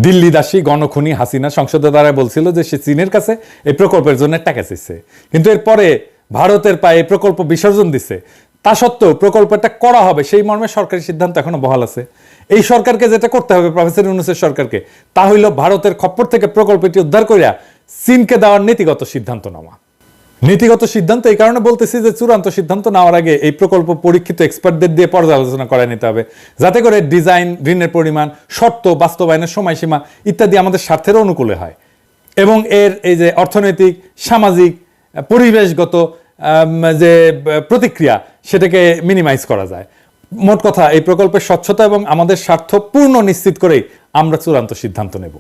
দিল্লি দাসী গণখুনি হাসিনা সংসদে দ্বারা বলছিল যে সে চীনের কাছে এই প্রকল্পের জন্য টাকা চাইছে, কিন্তু এরপরে ভারতের পায়ে প্রকল্প বিসর্জন দিছে। তা সত্ত্বেও প্রকল্পটা করা হবে সেই মর্মে সরকারি সিদ্ধান্ত এখনো বহাল আছে। এই সরকারকে যেটা করতে হবে, প্রফেসর ইউনূসের সরকারকে, তা হইল ভারতের খপ্পর থেকে প্রকল্পটি উদ্ধার করিয়া চীনকে দেওয়ার নীতিগত সিদ্ধান্ত নেওয়া। নীতিগত সিদ্ধান্ত এই কারণে বলতেছি যে চূড়ান্ত সিদ্ধান্ত নেওয়ার আগে এই প্রকল্প পরীক্ষিত এক্সপার্টদের দিয়ে পর্যালোচনা করে নিতে হবে, যাতে করে ডিজাইন, ঋণের পরিমাণ, শর্ত, বাস্তবায়নের সময়সীমা ইত্যাদি আমাদের স্বার্থের অনুকূলে হয় এবং এর এই যে অর্থনৈতিক, সামাজিক, পরিবেশগত যে প্রতিক্রিয়া সেটাকে মিনিমাইজ করা যায়। মোট কথা, এই প্রকল্পের স্বচ্ছতা এবং আমাদের স্বার্থ পূর্ণ নিশ্চিত করেই আমরা চূড়ান্ত সিদ্ধান্ত নেব।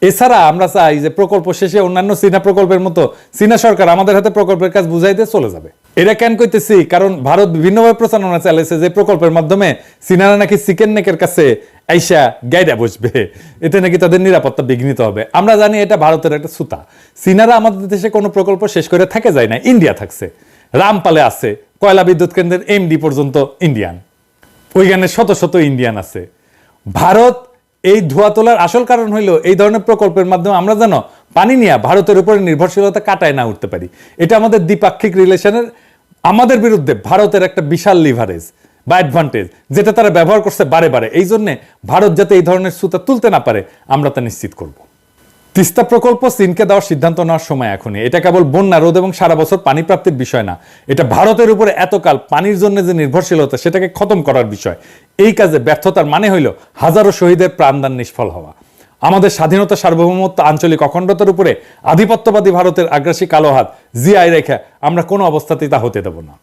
এছাড়া আমরা চাই যে প্রকল্প শেষে অন্যান্য চীনা প্রকল্পের মতো চীনা সরকার আমাদের হাতে প্রকল্পের কাজ বুঝাই দিয়ে চলে যাবে। এটা কেন কইতেছি, কারণ ভারত বিভিন্নভাবে প্রচারণা চালাইছে যে প্রকল্পের মাধ্যমে চীনারা নাকি চিকেন নেকের কাছে আইসা গাইডা বসবে, এতে নাকি তাদের নিরাপত্তা বিঘ্নিত হবে। আমরা জানি এটা ভারতের একটা ছুতা। চীনারা আমাদের দেশে কোনো প্রকল্প শেষ করে থাকে যায় না, ইন্ডিয়া থাকছে, রামপালে আছে, কয়লা বিদ্যুৎ কেন্দ্রের এমডি পর্যন্ত ইন্ডিয়ান, ওইখানে শত শত ইন্ডিয়ান আছে। ভারত এই ধোয়া তোলার আসল কারণ হইল এই ধরনের প্রকল্পের মাধ্যমে আমরা যেন পানি নিয়ে ভারতের উপরে নির্ভরশীলতা কাটায় না উঠতে পারি। এটা আমাদের দ্বিপাক্ষিক রিলেশনের আমাদের বিরুদ্ধে ভারতের একটা বিশাল লিভারেজ বা অ্যাডভান্টেজ, যেটা তারা ব্যবহার করছে বারে বারে। এই জন্যে ভারত যাতে এই ধরনের সুতা তুলতে না পারে আমরা তা নিশ্চিত করব। তিস্তা প্রকল্প চীনকে দেওয়ার সিদ্ধান্ত নেওয়ার সময় এখনই। এটা কেবল বন্যা, রোধ এবং সারা বছর পানি প্রাপ্তির বিষয় না, এটা ভারতের উপরে এতকাল পানির জন্য যে নির্ভরশীলতা সেটাকে খতম করার বিষয়। এই কাজে ব্যর্থতার মানে হইল হাজারো শহীদের প্রাণদান নিষ্ফল হওয়া। আমাদের স্বাধীনতা, সার্বভৌমত্ব, আঞ্চলিক অখণ্ডতার উপরে আধিপত্যবাদী ভারতের আগ্রাসী কালো হাত জিআই রেখে আমরা কোনো অবস্থাতেই তা হতে দেব না।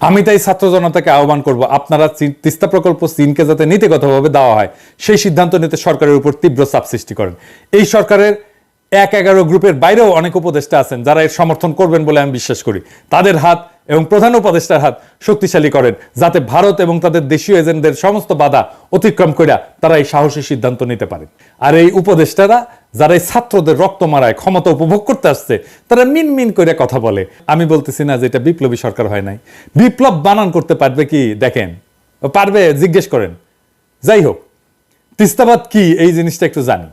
আমি তাই ছাত্র জনতাকে আহ্বান করব, আপনারা তিস্তা প্রকল্প চীনকে যাতে নীতিগতভাবে দেওয়া হয় সেই সিদ্ধান্ত নিতে সরকারের উপর তীব্র চাপ সৃষ্টি করেন। এই সরকারের ১-১১ গ্রুপের বাইরেও অনেক উপদেষ্টা আছেন যারা এর সমর্থন করবেন বলে আমি বিশ্বাস করি। তাদের হাত এবং প্রধান উপদেষ্টার হাত শক্তিশালী করেন, যাতে ভারত এবং তাদের দেশীয় এজেন্টদের সমস্ত বাধা অতিক্রম করে তারা এই সাহসী সিদ্ধান্ত নিতে পারেন। আর এই উপদেষ্টারা যারা এই ছাত্রদের রক্ত মারায় ক্ষমতা উপভোগ করতে আসছে, তারা মিন করে কথা বলে। আমি বলতেছি না যে এটা বিপ্লবী সরকার হয় নাই। বিপ্লব বানান করতে পারবে কি দেখেন, পারবে জিজ্ঞেস করেন। যাই হোক, তিস্তাবাদ কি এই জিনিসটা একটু জানি।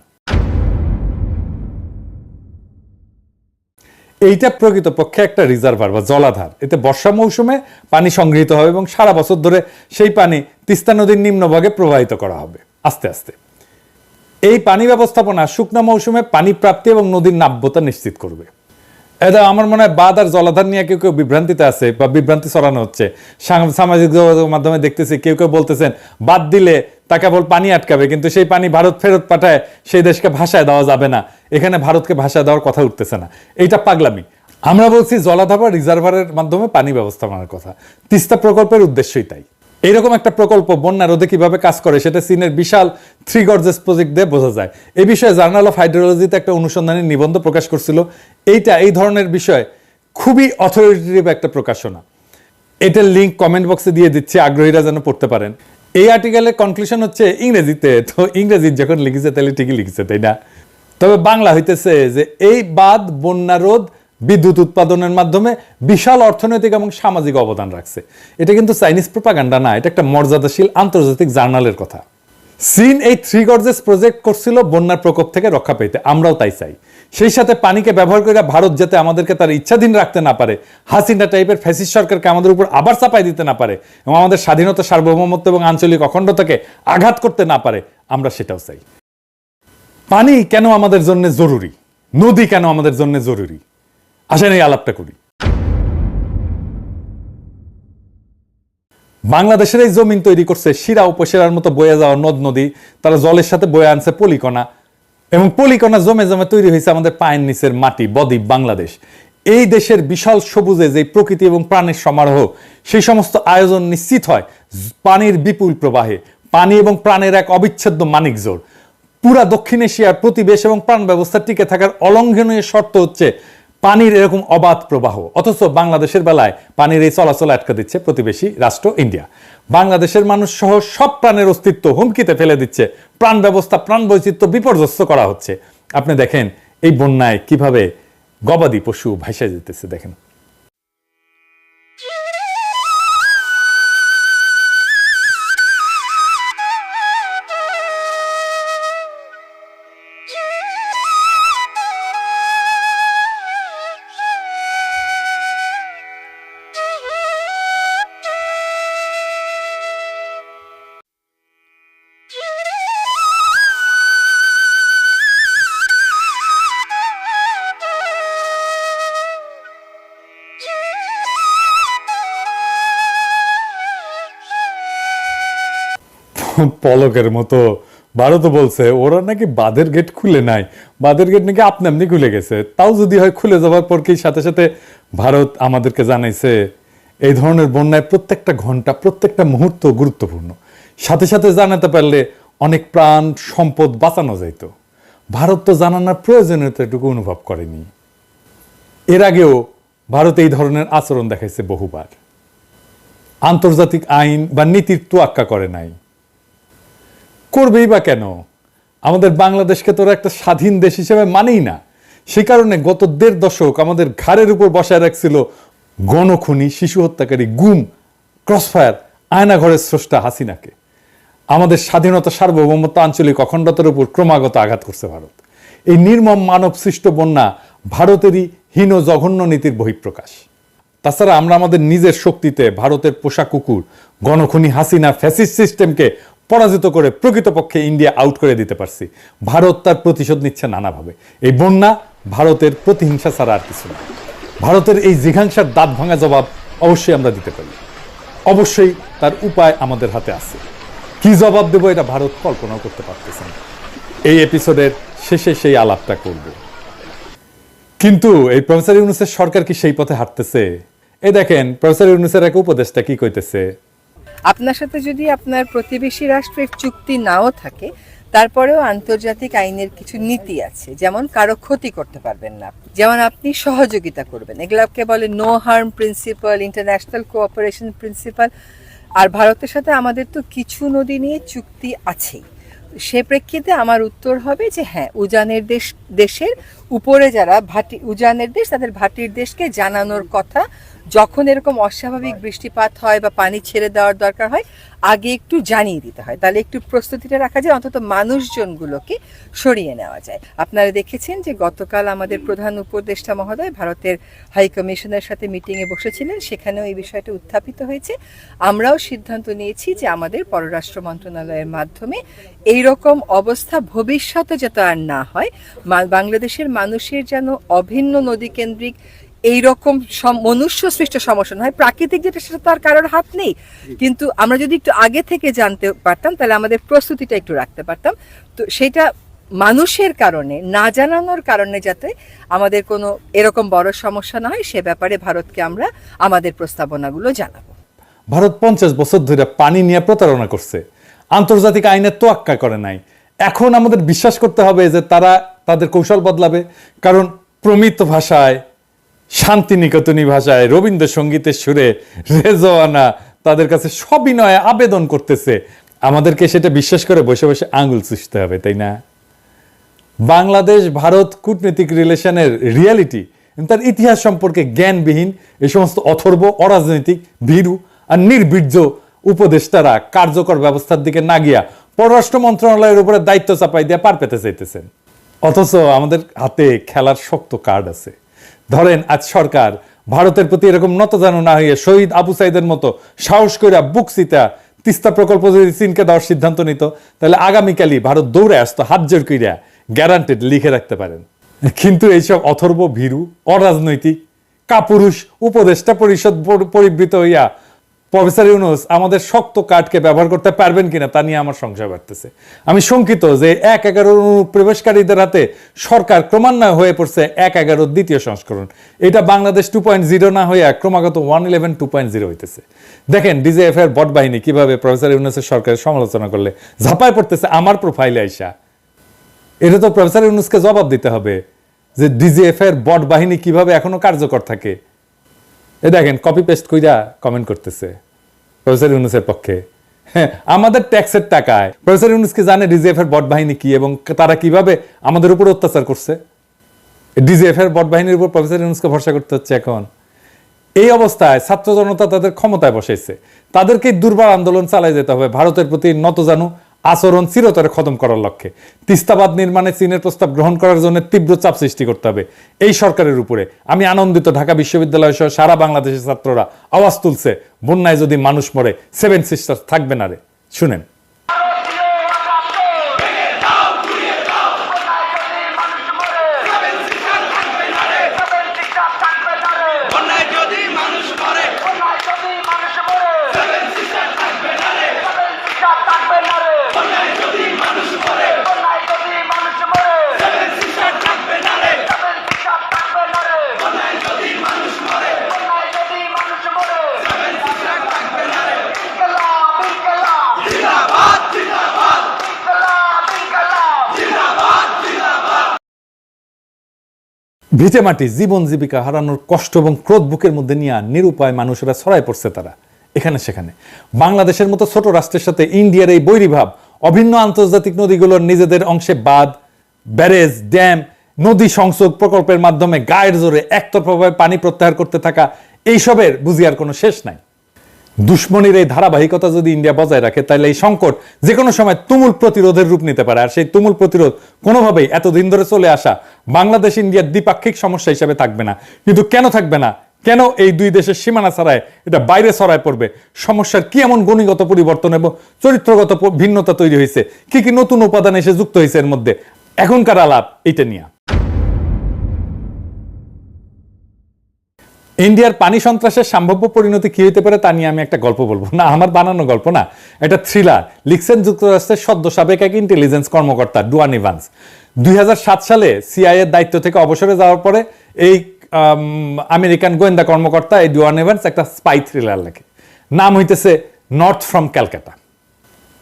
এইটা প্রকৃতপক্ষে একটা রিজার্ভার বা জলাধার। এতে বর্ষা মৌসুমে পানি সংগৃহীত হবে এবং সারা বছর ধরে সেই পানি তিস্তা নদীর নিম্নভাগে প্রবাহিত করা হবে আস্তে আস্তে। এই পানি ব্যবস্থাপনা শুকনো মৌসুমে পানি প্রাপ্তি এবং নদীর নাব্যতা নিশ্চিত করবে। এটা আমার মনে হয় বাঁধ আর জলাধার নিয়ে কেউ কেউ বিভ্রান্তিতে আছে বা বিভ্রান্তি ছড়ানো হচ্ছে। সামাজিক যোগাযোগের মাধ্যমে দেখতেছি কেউ কেউ বলতেছেন বাদ দিলে তা কেবল পানি আটকাবে, কিন্তু সেই পানি ভারত ফেরত পাঠায় সেই দেশকে ভাষায় দেওয়া যাবে না। এখানে ভারতকে ভাষায় দেওয়ার কথা উঠতেছে না, এইটা পাগলামি। আমরা বলছি জলাধার বা রিজার্ভারের মাধ্যমে পানি ব্যবস্থাপনার কথা। তিস্তা প্রকল্পের উদ্দেশ্যই তাই। এইরকম একটা প্রকল্প বন্যা রোধে কিভাবে কাজ করে সেটা চীনের বিশাল 3 গর্জেস প্রজেক্ট দিয়ে বোঝা যায়। এই বিষয়ে জার্নাল অফ হাইড্রোলজিতে একটা অনুসন্ধানী নিবন্ধ প্রকাশ করছিল। এইটা এই ধরনের বিষয় খুবই অথরিটেটিভ একটা প্রকাশনা। এটার লিঙ্ক কমেন্ট বক্সে দিয়ে দিচ্ছি, আগ্রহীরা যেন পড়তে পারেন। এই আর্টিকেলের কনক্লুশন হচ্ছে ইংরেজিতে, তো ইংরেজি যখন লিখেছে তাহলে ঠিকই লিখেছে, তাই না? তবে বাংলা হইতেছে যে এই বাঁধ বন্যা রোধ, বিদ্যুৎ উৎপাদনের মাধ্যমে বিশাল অর্থনৈতিক এবং সামাজিক অবদান রাখছে। এটা কিন্তু চাইনিজ প্রোপাগান্ডা না, এটা একটা মর্যাদাশীল আন্তর্জাতিক জার্নালের কথা। চীন এই 3 গর্জেস প্রজেক্ট করছিল বন্যার প্রকোপ থেকে রক্ষা পেতে, আমরাও তাই চাই। সেই সাথে পানিকে ব্যবহার করে ভারত যাতে আমাদেরকে তার ইচ্ছাধীন রাখতে না পারে, হাসিনা টাইপের ফ্যাসিস্ট সরকারকে আমাদের উপর আবার চাপাই দিতে না পারে এবং আমাদের স্বাধীনতা, সার্বভৌমত্ব এবং আঞ্চলিক অখণ্ডতাকে আঘাত করতে না পারে, আমরা সেটাও চাই। পানি কেন আমাদের জন্য জরুরি, নদী কেন আমাদের জন্য জরুরি, আসেন এই আলাপটা করি। বাংলাদেশের এই জমিন তৈরি করছে শিরা উপশিরার মতো বয়ে যাওয়া নদ নদী, তারা জলের সাথে বয়ে আনছে পলিকণা, এবং পলিকণা জমে জমে তৈরি হয়েছে আমাদের পায়ের নিচের মাটি, বদ্বীপ বাংলাদেশ। এই দেশের বিশাল সবুজে যে প্রকৃতি এবং প্রাণের সমারোহ, সেই সমস্ত আয়োজন নিশ্চিত হয় পানির বিপুল প্রবাহে। পানি এবং প্রাণের এক অবিচ্ছেদ্য মানিক জোর। পুরা দক্ষিণ এশিয়ার প্রতিবেশ এবং প্রাণ ব্যবস্থা টিকে থাকার অলঙ্ঘনীয় শর্ত হচ্ছে পানির এরকম অবাধ প্রবাহ। অথচ বাংলাদেশের বেলায় পানির এই চলাচল আটকে দিচ্ছে প্রতিবেশী রাষ্ট্র ইন্ডিয়া। বাংলাদেশের মানুষ সহ সব প্রাণের অস্তিত্ব হুমকিতে ফেলে দিচ্ছে, প্রাণ ব্যবস্থা, প্রাণ বৈচিত্র্য বিপর্যস্ত করা হচ্ছে। আপনি দেখেন এই বন্যায় কিভাবে গবাদি পশু ভাসে যেতেছে, দেখেন। পলকের মতো। ভারতও বলছে ওরা নাকি বাঁধের গেট খুলে নাই, বাঁধের গেট নাকি আপনি আপনি খুলে গেছে। তাও যদি হয় খুলে যাওয়ার পর কি সাথে সাথে ভারত আমাদেরকে জানাইছে এই ধরনের বন্যায় প্রত্যেকটা ঘন্টা প্রত্যেকটা মুহূর্ত গুরুত্বপূর্ণ, সাথে সাথে জানাতে পারলে অনেক প্রাণ সম্পদ বাঁচানো যাইত। ভারত তো জানানোর প্রয়োজনীয়তা এটুকু অনুভব করেনি। এর আগেও ভারত এই ধরনের আচরণ দেখাইছে বহুবার। আন্তর্জাতিক আইন বা নীতির তোয়াক্কা করে নাই, করবেই বা কেন? আমাদের বাংলাদেশকে তোরা একটা স্বাধীন দেশ হিসেবে মানেই না। সে কারণে গত ১.৫ দশক আমাদের ঘাড়ের উপর বসায় রাখছিল গণখুনি, শিশু হত্যাকারী, গুম, ক্রসফায়ার, আয়নাঘরের স্রষ্টা হাসিনাকে। আমাদের স্বাধীনতা, সার্বভৌমত্ব, আঞ্চলিক অখণ্ডতার উপর ক্রমাগত আঘাত করছে ভারত। এই নির্মম মানব সৃষ্ট বন্যা ভারতেরই হীন জঘন্য নীতির বহিঃপ্রকাশ। তাছাড়া আমরা আমাদের নিজের শক্তিতে ভারতের পোষা কুকুর গণখুনি হাসিনা ফ্যাসিস্ট সিস্টেমকে পরাজিত করে প্রকৃতপক্ষে ইন্ডিয়া আউট করে দিতে পারছি। ভারত তার প্রতিশোধ নিচ্ছে নানাভাবে। এই বন্যা ভারতের প্রতিহিংসা ছাড়া আর কিছু না। ভারতের এই জিঘাংসার দাঁত ভাঙা জবাব অবশ্যই আমরা দিতে পারি, অবশ্যই তার উপায় আমাদের হাতে আছে। কি জবাব দেবো এটা ভারত কল্পনাও করতে পারতেছে না। এই এপিসোডের শেষে সেই আলাপটা করব। কিন্তু এই প্রফেসর ইউনূসের সরকার কি সেই পথে হাঁটতেছে? এই দেখেন প্রফেসর ইউনূসের এক উপদেষ্টা কি কইতেছে। আপনার সাথে যদি আপনার প্রতিবেশী রাষ্ট্রের চুক্তি নাও থাকে, তারপরেও আন্তর্জাতিক আইনের কিছু নীতি আছে, যেমন কারো ক্ষতি করতে পারবেন না, যেমন আপনি সহযোগিতা করবেন। এগুলোকে বলে no harm principle, international cooperation principle. আর ভারতের সাথে আমাদের তো কিছু নদী নিয়ে চুক্তি আছেই। সে প্রেক্ষিতে আমার উত্তর হবে যে হ্যাঁ, উজানের দেশের উপরে যারা উজানের দেশ, তাদের ভাটির দেশকে জানানোর কথা, যখন এরকম অস্বাভাবিক বৃষ্টিপাত হয় বা পানি ছেড়ে দেওয়ার দরকার হয়, আগে একটু জানিয়ে দিতে হয়। তাহলে একটু প্রস্তুতিটা রাখা যায়, অন্তত মানুষজনগুলোকে সরিয়ে নেওয়া যায়। আপনারা দেখেছেন যে গতকাল আমাদের প্রধান উপদেষ্টা মহোদয় ভারতের হাই কমিশনের সাথে মিটিংয়ে বসেছিলেন, সেখানেও এই বিষয়টা উত্থাপিত হয়েছে। আমরাও সিদ্ধান্ত নিয়েছি যে আমাদের পররাষ্ট্র মন্ত্রণালয়ের মাধ্যমে এইরকম অবস্থা ভবিষ্যতে যাতে আর না হয়, বাংলাদেশের মানুষের যেন অভিন্ন নদীকেন্দ্রিক এইরকম মনুষ্য সৃষ্ট সমস্যা নয়। প্রাকৃতিক যেটা, সেটা তো আর কারোর হাত নেই, কিন্তু আমরা যদি একটু আগে থেকে জানতে পারতাম তাহলে আমাদের প্রস্তুতিটা একটু রাখতে পারতাম। তো সেটা মানুষের কারণে, না জানানোর কারণে যাতে আমাদের কোনো এরকম বড় সমস্যা না হয়, সে ব্যাপারে ভারতকে আমরা আমাদের প্রস্তাবনাগুলো জানাবো। ভারত 50 বছর ধরে পানি নিয়ে প্রতারণা করছে, আন্তর্জাতিক আইনের তোয়াক্কা করে নাই। এখন আমাদের বিশ্বাস করতে হবে যে তারা তাদের কৌশল বদলাবে, কারণ প্রমিত ভাষায়, শান্তিনিকেতনী ভাষায়, রবীন্দ্রসঙ্গীতের সুরে রেজওয়ানা তাদের কাছে সবিনয়ে আবেদন করতেছে। আমাদেরকে সেটা বিশ্বাস করে বসে বসে আঙুল চুষতে হবে, তাই না? বাংলাদেশ ভারত কূটনৈতিক রিলেশনের রিয়ালিটি, তার ইতিহাস সম্পর্কে জ্ঞানবিহীন এই সমস্ত অথর্ব, অরাজনৈতিক, ভীরু আর নির্বীর্য উপদেষ্টারা কার্যকর ব্যবস্থার দিকে না গিয়া পররাষ্ট্র মন্ত্রণালয়ের উপরে দায়িত্ব চাপাই দিয়ে পার পেতে চাইতেছেন। অথচ আমাদের হাতে খেলার শক্ত কার্ড আছে। ধরেন আজ সরকার ভারতের প্রতি এরকম নতজানু না হয়ে শহীদ আবু সাইদের মতো সাহস করে বুকসিতা তিস্তা প্রকল্প যদি চীনকে দেওয়ার সিদ্ধান্ত নিত, তাহলে আগামীকালই ভারত দৌড়ে আসতো, হাত জোর কইরা গ্যারান্টেড লিখে রাখতে পারেন। কিন্তু এইসব অথর্ব, ভীরু, অরাজনৈতিক, কাপুরুষ উপদেষ্টা পরিষদ পরিবৃত হইয়া প্রফেসর ইউনূস আমাদের শক্ত কার্ডকে ব্যবহার করতে পারবেন কিনা তা নিয়ে আমার সংশয় বাড়তেছে। আমি শঙ্কিত যে 1-11 অনুপ্রবেশকারীদের হাতে সরকার ক্রমান্বয়ে হয়ে পড়ছে 1-11 দ্বিতীয় সংস্করণ। এটা বাংলাদেশ 2.0 না হইয়া ক্রমাগত 111 2.0 হইতেছে। দেখেন ডিজিএফ এর বট বাহিনী কিভাবে প্রফেসর ইউনূসের সরকারের সমালোচনা করলে ঝাঁপায় পড়তেছে আমার প্রোফাইলে আইসা। এটা তো প্রফেসর ইউনূসকে জবাব দিতে হবে যে ডিজিএফ এর বট বাহিনী কিভাবে এখনো কার্যকর থাকে। এ দেখেন কপি পেস্ট কইরা কমেন্ট করতেছে প্রফেসর ইউনূসের পক্ষে। আমাদের ট্যাক্সের টাকায় প্রফেসর ইউনূস কি জানে ডিজিএফ এর বট বাহিনী কি এবং তারা কিভাবে আমাদের উপর অত্যাচার করছে? ডিজিএফ এর বট বাহিনীর উপর প্রফেসর ইউনূসকে ভরসা করতে হচ্ছে এখন। এই অবস্থায় ছাত্র জনতা তাদের ক্ষমতায় বসাইছে, তাদেরকে দুর্বার আন্দোলন চালাই যেতে হবে ভারতের প্রতি নতজানু আচরণ চিরতরে খতম করার লক্ষ্যে। তিস্তাবাদ নির্মাণে চীনের প্রস্তাব গ্রহণ করার জন্য তীব্র চাপ সৃষ্টি করতে হবে এই সরকারের উপরে। আমি আনন্দিত ঢাকা বিশ্ববিদ্যালয় সহ সারা বাংলাদেশের ছাত্ররা আওয়াজ তুলছে, বন্যায় যদি মানুষ মরে 7 সিস্টার্স থাকবে না রে। শুনেন। থাকবে না রে। ভিটেমাটি জীবন জীবিকা হারানোর কষ্ট এবং ক্রোধ বুকের মধ্যে নিয়ে নিরুপায় মানুষেরা ছড়ায় পড়ছে তারা এখানে সেখানে। বাংলাদেশের মতো ছোট রাষ্ট্রের সাথে ইন্ডিয়ার এই বৈরীভাব, অভিন্ন আন্তর্জাতিক নদীগুলোর নিজেদের অংশে বাঁধ, ব্যারেজ, ড্যাম, নদী সংযোগ প্রকল্পের মাধ্যমে গায়ের জোরে একতরফাভাবে পানি প্রত্যাহার করতে থাকা, এইসবের বুঝি আর কোনো শেষ নাই। দুশ্মনীর এই ধারাবাহিকতা যদি ইন্ডিয়া বজায় রাখে তাহলে এই সংকট যে কোনো সময় তুমুল প্রতিরোধের রূপ নিতে পারে। আর সেই তুমুল প্রতিরোধ কোনোভাবেই এতদিন ধরে চলে আসা বাংলাদেশ ইন্ডিয়ার দ্বিপাক্ষিক সমস্যা হিসেবে থাকবে না। কিন্তু কেন থাকবে না? কেন এই দুই দেশের সীমানা ছাড়ায় এটা বাইরে ছড়ায় পড়বে? সমস্যার কি এমন গণিগত পরিবর্তন এবং চরিত্রগত ভিন্নতা তৈরি হয়েছে? কি কি নতুন উপাদান এসে যুক্ত হয়েছে এর মধ্যে? এখনকার আলাপ এটা নিয়ে। ইন্ডিয়ার পানি সন্ত্রাসের সম্ভাব্য পরিণতি কি হতে পারে তা নিয়ে আমি একটা গল্প বলবো। না, আমার বানানো গল্প না, এটা থ্রিলার। লিখছেন যুক্তরাষ্ট্রের সদ্য সাবেক এক ইন্টেলিজেন্স কর্মকর্তা ডুয়ান ইভান্স। 2007 সালে সিআইএ এর দায়িত্ব থেকে অবসরে যাওয়ার পরে এই আমেরিকান গোয়েন্দা কর্মকর্তা এই ডুয়ান ইভান্স একটা স্পাই থ্রিলার লেখে, নাম হইতেছে নর্থ ফ্রম ক্যালকাটা।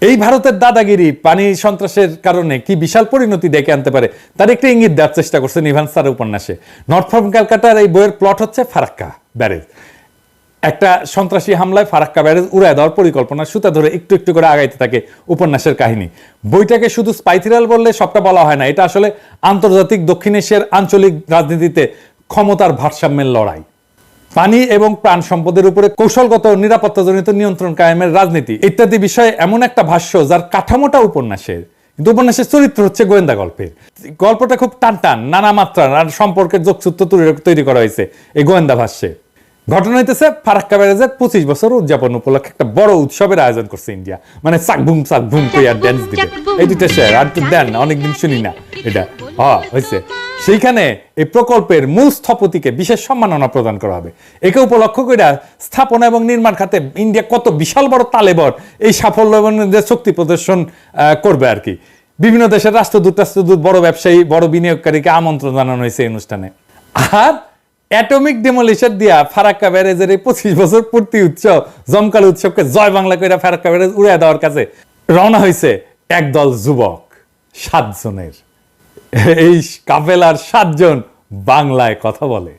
এই ভারতের দাদাগিরি পানি সন্ত্রাসের কারণে কি বিশাল পরিণতি ডেকে আনতে পারে তার একটা ইঙ্গিত দেওয়ার চেষ্টা করছেন ইভান্স তার উপন্যাসে। নর্থ ফ্রম ক্যালকাটার এই বইয়ের প্লট হচ্ছে ফারাক্কা ব্যারেজ। একটা সন্ত্রাসী হামলায় ফারাক্কা ব্যারেজ উড়ায় দেওয়ার পরিকল্পনা সুতা ধরে একটু একটু করে আগাইতে থাকে উপন্যাসের কাহিনী। বইটাকে শুধু স্পাই থ্রিলার বললে সবটা বলা হয় না, এটা আসলে আন্তর্জাতিক দক্ষিণ এশিয়ার আঞ্চলিক রাজনীতিতে ক্ষমতার ভারসাম্যের লড়াই, পানি এবং প্রাণ সম্পদের উপরে কৌশলগত নিরাপত্তাজনিত নিয়ন্ত্রণ কায়েমের রাজনীতি ইত্যাদি বিষয়ে এমন একটা ভাষ্য যার কাঠামোটা উপন্যাসের, কিন্তু উপন্যাসের চরিত্র হচ্ছে গোয়েন্দা গল্পের। গল্পটা খুব টান টান, নানা মাত্রার আর সম্পর্কের যোগসূত্র তৈরি করা হয়েছে এই গোয়েন্দা ভাষ্যে। ঘটনা হইতেছে ফারাক্কা ব্যারেজের 25 বছর উদযাপন উপলক্ষে একটা বড় উৎসবের আয়োজন করছে ইন্ডিয়া। মানে চাকবুম চাকবুম করে আর ড্যান্স দিবে, এই দুইটা শেয়ার আর তো দেন না, অনেকদিন শুনি না এটা। হয়েছে সেইখানে এই প্রকল্পের মূল স্থপতিকে বিশেষ সম্মাননা প্রদান করা হবে। একে উপলক্ষ করে স্থাপনা এবং নির্মাণ খাতে ইন্ডিয়া কত বিশাল বড় তালেবর এই সাফল্য এবং শক্তি প্রদর্শন করবে আর কি। বিভিন্ন দেশের রাষ্ট্রদূত বড় ব্যবসায়ী বড় বিনিয়োগকারীকে আমন্ত্রণ জানানো হয়েছে এই অনুষ্ঠানে। আর অ্যাটমিক ডেমোলিশন দিয়া ফারাক্কা ব্যারেজের এই 25 বছর পূর্তি উৎসব, জমকালো উৎসবকে জয় বাংলা করে ফারাক্কা ব্যারেজ উড়িয়ে দেওয়ার কাছে রওনা হয়েছে একদল যুবক, 7 জনের। এই কাফেলার 7 জন বাংলায় কথা বলে।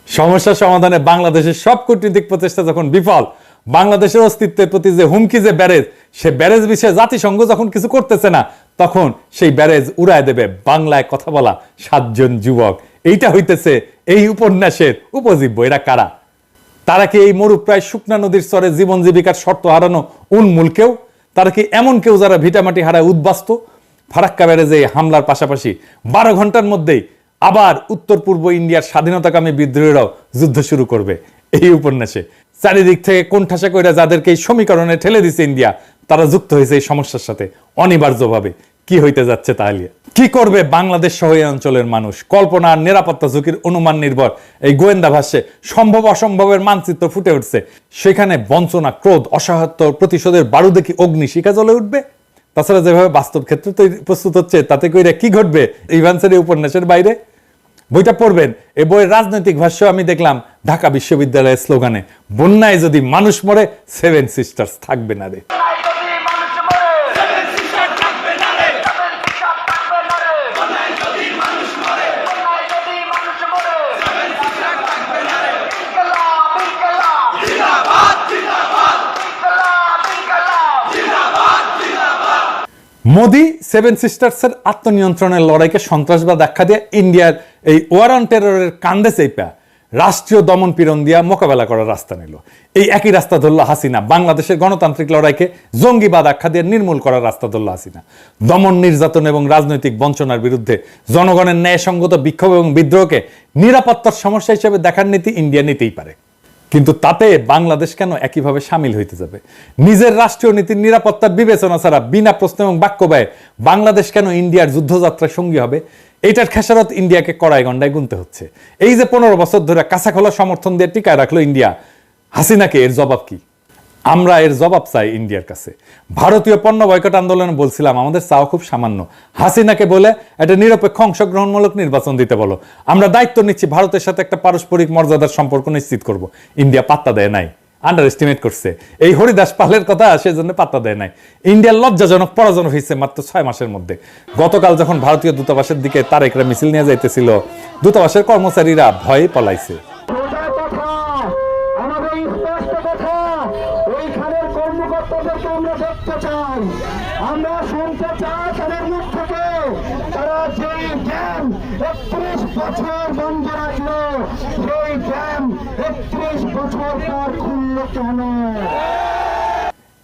সমস্যা সমাধানে বাংলাদেশের সব কূটনৈতিক প্রচেষ্টা যখন বিফল, বাংলাদেশের অস্তিত্বের প্রতি যে হুমকি যে ব্যারেজ, সে ব্যারেজ বিষয়ে জাতিসংঘ যখন কিছু করতেছে না, তখন সেই ব্যারেজ উড়ায় দেবে বাংলায় কথা বলা 7 জন যুবক। এইটা হইতেছে এই উপন্যাসের উপজীব্য। এরা কারা? তারা কি এই মরুপ্রায় শুকনা নদীর স্তরে জীবন জীবিকার শর্ত হারানো উন্মূল কেউ? তারা কি এমন কেউ যারা ভিটামাটি হারায় উদ্বাস্ত? ফারাক্কা ব্যারেজে হামলার পাশাপাশি 12 ঘন্টার মধ্যেই আবার উত্তর পূর্ব ইন্ডিয়ার স্বাধীনতাকামী বিদ্রোহীরাও যুদ্ধ শুরু করবে এই উপন্যাসে। চারিদিক থেকে কোণঠাসা কইরা যাদেরকে এই সমীকরণে ঠেলে দিছে ইন্ডিয়া, তারা যুক্ত হয়েছে এই সমস্যার সাথে অনিবার্যভাবে। কি হইতে যাচ্ছে তাহলে? কি করবে বাংলাদেশ সহ এই অঞ্চলের মানুষ? কল্পনা আর নিরাপত্তা ঝুঁকির অনুমান নির্ভর এই গোয়েন্দা ভাষ্যে সম্ভব অসম্ভবের মানচিত্র ফুটে উঠছে। সেখানে বঞ্চনা, ক্রোধ, অসহায়ত্ব, প্রতিশোধের বারুদে কি অগ্নিশিখা জ্বলে উঠবে? তাছাড়া যেভাবে বাস্তব ক্ষেত্রে প্রস্তুত হচ্ছে তাতে কইরা কি ঘটবে ইভান্সের এই উপন্যাসের বাইরে? বইটা পড়বেন। এই বইয়ের রাজনৈতিক ভাষ্য আমি দেখলাম ঢাকা বিশ্ববিদ্যালয়ের স্লোগানে, বন্যায় যদি মানুষ মরে 7 সিস্টার্স থাকবে না রে। মোদি 7 সিস্টার্সের আত্মনিয়ন্ত্রণের লড়াইকে সন্ত্রাসবাদ আখ্যা দিয়ে ইন্ডিয়ার এই ওয়ার অন টেররের কান্দে চেপা রাষ্ট্রীয় দমন পীড়ন দিয়া মোকাবেলা করার রাস্তা নিল। এই একই রাস্তা ধরল হাসিনা, বাংলাদেশের গণতান্ত্রিক লড়াইকে জঙ্গিবাদ আখ্যা দিয়ে নির্মূল করার রাস্তা ধরল হাসিনা। দমন, নির্যাতন এবং রাজনৈতিক বঞ্চনার বিরুদ্ধে জনগণের ন্যায়সঙ্গত বিক্ষোভ এবং বিদ্রোহকে নিরাপত্তার সমস্যা হিসেবে দেখার নীতি ইন্ডিয়া নিতেই পারে। কিন্তু তাতে বাংলাদেশ কেন একইভাবে সামিল হইতে যাবে? নিজের রাষ্ট্রীয় নীতির নিরাপত্তার বিবেচনা ছাড়া বিনা প্রশ্ন এবং বাক্য ব্যয় বাংলাদেশ কেন ইন্ডিয়ার যুদ্ধযাত্রার সঙ্গী হবে? এইটার খেসারত ইন্ডিয়াকে কড়াই গন্ডায় গুনতে হচ্ছে। এই যে 15 বছর ধরে কাঁচা খোলা সমর্থন দিয়ে টিকায় রাখলো ইন্ডিয়া হাসিনাকে, এর জবাব কি? আমরা এর জবাব চাই ইন্ডিয়ার কাছে। ভারতীয় পণ্য বয়কট আন্দোলনে বলছিলাম আমাদের চাওয়া খুব সামান্য, হাসিনাকে বলে একটা নিরপেক্ষ অংশগ্রহণমূলক নির্বাচন দিতে বলো। আমরা দায়িত্ব নিচ্ছি ভারতের সাথে একটা পারস্পরিক মর্যাদার সম্পর্ক নিশ্চিত করব। ইন্ডিয়া পাত্তা দেয় নাই। আন্ডার এস্টিমেট করছে। এই হরিদাস পালের কথা সেজন্য পাত্তা দেয় নাই। ইন্ডিয়ার লজ্জাজনক পরাজয় হয়েছে মাত্র 6 মাসের মধ্যে। গতকাল যখন ভারতীয় দূতাবাসের দিকে তারেকরা মিছিল নিয়ে যাইতেছিল, দূতাবাসের কর্মচারীরা ভয়ে পলাইছে। আমরা শুনতে চাই তাদের মুখ থেকে, তারা যেই ড্যাম 31 বছর বন্ধ রাখলো, সেই ড্যাম 31 বছর পর খুললো কেন?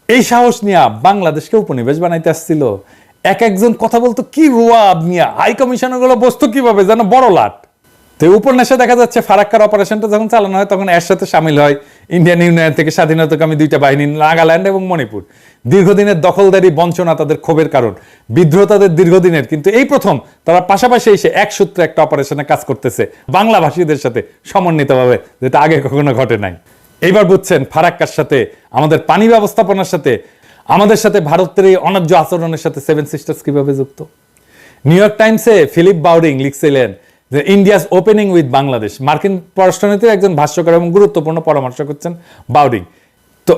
এই সাহস নিয়ে বাংলাদেশকে উপনিবেশ বানাইতে আসছিল। এক একজন কথা বলতো কি রুয়াব নিয়ে, হাই কমিশনার গুলো বসতো কিভাবে যেন বড় লাট। তো উপন্যাসে দেখা যাচ্ছে ফারাক্কার অপারেশনটা যখন চালানো হয় তখন এর সাথে সামিল হয় ইন্ডিয়ান ইউনিয়ন থেকে স্বাধীনতাকামী 2টা বাহিনী, নাগাল্যান্ড এবং মণিপুর। দীর্ঘদিনের দখলদারি বঞ্চনা তাদের ক্ষোভের কারণ, বিদ্রোহ তাদের দীর্ঘদিনের, কিন্তু এই প্রথম তারা পাশাপাশি এসে এক সূত্রে একটা অপারেশনে কাজ করতেছে বাংলাভাষীদের সাথে সমন্বিতভাবে, যেটা আগে কখনো ঘটে নাই। এইবার বুঝছেন ফারাক্কার সাথে, আমাদের পানি ব্যবস্থাপনার সাথে, আমাদের সাথে ভারতের এই অন্যায্য আচরণের সাথে সেভেন সিস্টার্স কিভাবে যুক্ত। নিউ ইয়র্ক টাইমসে ফিলিপ বাউডিং লিখছিলেন যে ইন্ডিয়াস ওপেনিং উইথ বাংলাদেশ। মার্কিন পররাষ্ট্রনীতির একজন ভাষ্যকার এবং গুরুত্বপূর্ণ পরামর্শ করছেন বাউডিং। তো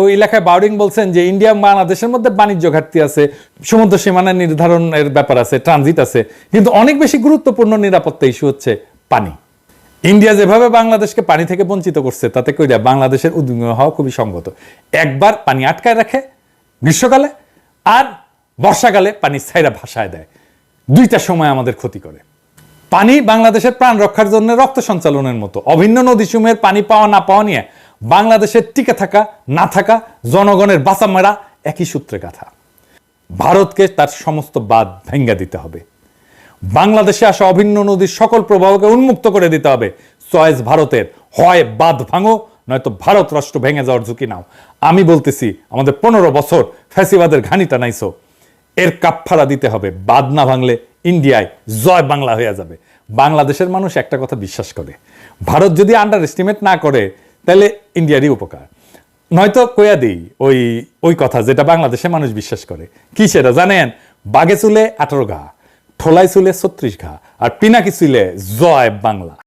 ওই লেখায় বাউডিং বলছেন যে ইন্ডিয়া বাংলাদেশের মধ্যে বাণিজ্য ঘাটতি আছে, সমুদ্র সীমানা নির্ধারণের ব্যাপার আছে, ট্রানজিট আছে, কিন্তু অনেক বেশি গুরুত্বপূর্ণ নিরাপত্তা ইস্যু হচ্ছে পানি। ইন্ডিয়া যেভাবে বাংলাদেশকে পানি থেকে বঞ্চিত করছে তাতে কইরা বাংলাদেশের উদ্বিগ্ন হওয়া খুবই সঙ্গত। একবার পানি আটকায় রাখে গ্রীষ্মকালে, আর বর্ষাকালে পানি ছাইরা ভাসায় দেয়। 2টা সময় আমাদের ক্ষতি করে। পানি বাংলাদেশের প্রাণ রক্ষার জন্য রক্ত সঞ্চালনের মতো। অভিন্ন নদীসমূহের পানি পাওয়া না পাওয়া নিয়ে বাংলাদেশের টিকে থাকা না থাকা, জনগণের বাঁচা মারা একই সূত্রে গাথা। ভারতকে তার সমস্ত বাঁধ ভেঙ্গা দিতে হবে। বাংলাদেশে আসা অভিন্ন নদীর সকল প্রবাহকে উন্মুক্ত করে দিতে হবে। চয়েস ভারতের, হয় বাঁধ ভাঙো নয়তো ভারত রাষ্ট্র ভেঙে যাওয়ার ঝুঁকি নাও। আমি বলতেছি আমাদের 15 বছর ফ্যাসিবাদের ঘানিটা নাইছো, এর কাফফারা দিতে হবে। বাঁধ না ভাঙলে ইন্ডিয়ায় জয় বাংলা হয়ে যাবে। বাংলাদেশের মানুষ একটা কথা বিশ্বাস করে, ভারত যদি আন্ডার এস্টিমেট না করে তাহলে ইন্ডিয়ারই উপকার। নয়তো কয়া দিই ওই কথা যেটা বাংলাদেশের মানুষ বিশ্বাস করে। কি সেটা জানেন? বাঘে চুলে 18 ঘা, ঠোলায় চুলে 36 ঘা, আর পিনাকি চুলে জয় বাংলা।